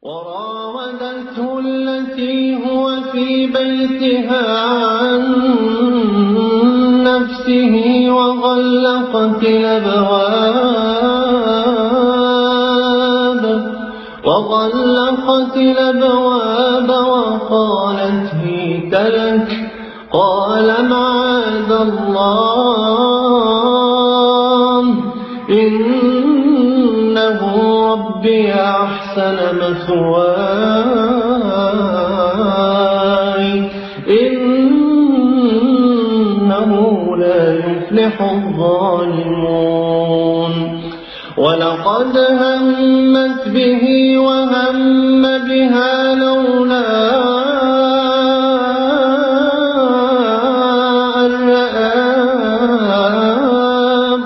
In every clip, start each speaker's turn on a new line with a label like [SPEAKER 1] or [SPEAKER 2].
[SPEAKER 1] وراودته التي هو في بيتها عن نفسه وغلقت الأبواب وقالت هيت لك. قال معاذ الله إنه ربي أحسن مثواي إنه لا يفلح الظالمون. ولقد همت به وهم بها لولا أن رأى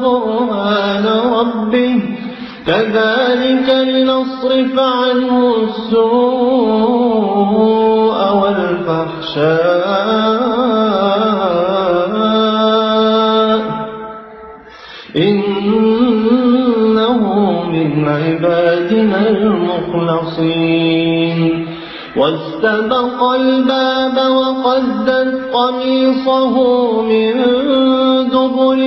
[SPEAKER 1] برهان ربه كذلك لنصرف عنه السوء والفحشاء إنه من عبادنا المخلصين. واستبق الباب وقدت قميصه من دبر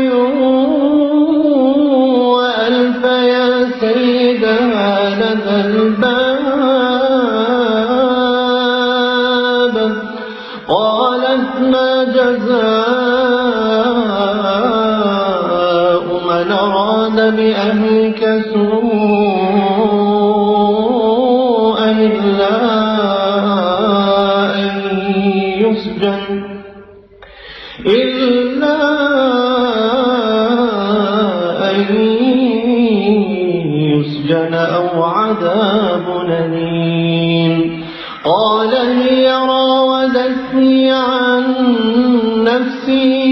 [SPEAKER 1] وألف يا سيدها لدى الباب. قالت ما جزاء من أراد بأهلك سوءا إلا أن يسجن أو عذاب أليم. قال هي راودتني عن نفسي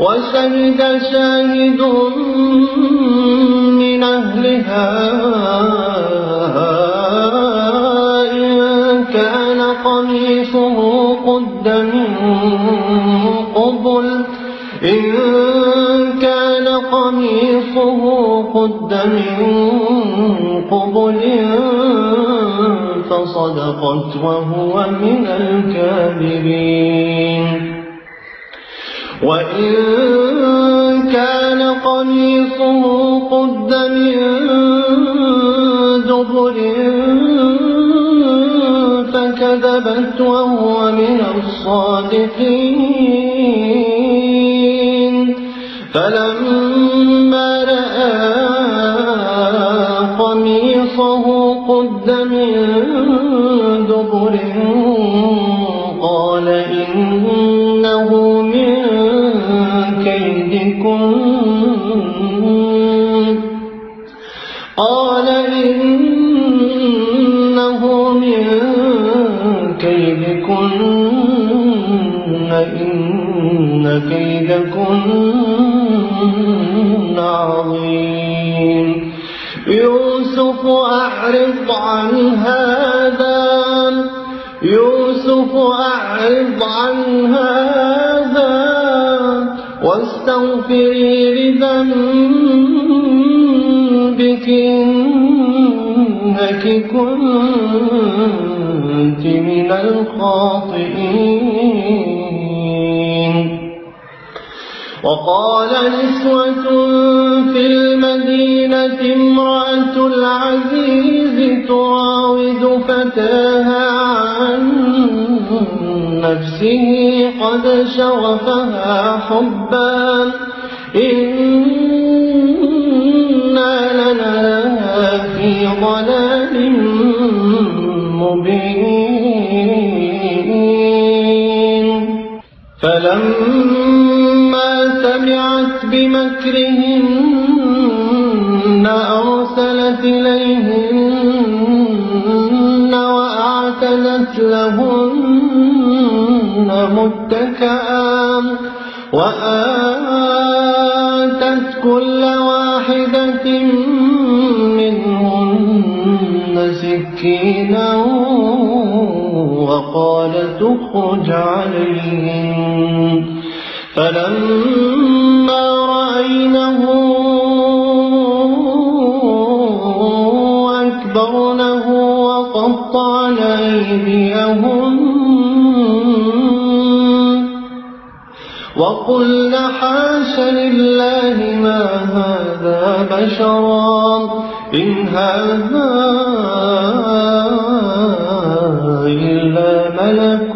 [SPEAKER 1] وشهد شاهد من أهلها إن كان قميصه قد من قبل فصدقت وهو من الكاذبين. وإن كان قميصه قد من دبر فكذبت وهو من الصادقين. فلما رأى قميصه قد من دبر قال إنه من كيدكن إن كيدكن عظيم. يوسف أعرض عن هذا واستغفري لذنبك إنك كنت من الخاطئين. وقال نسوة في المدينة امرأة العزيز تراود فتاها عن نفسه قد شغفها حبا إنا لنراها في ضلال مبين. فلما سمعت بمكرهن أرسلت إليهن وأعتدت لهن متكئا وآتت كل واحدة منهن سكينا وقالت اخرج عليهم. فلما رأينه أكبرنه وقطعن أيديهن وقلن حاش لله ما هذا بشرا إن هذا إلا ملك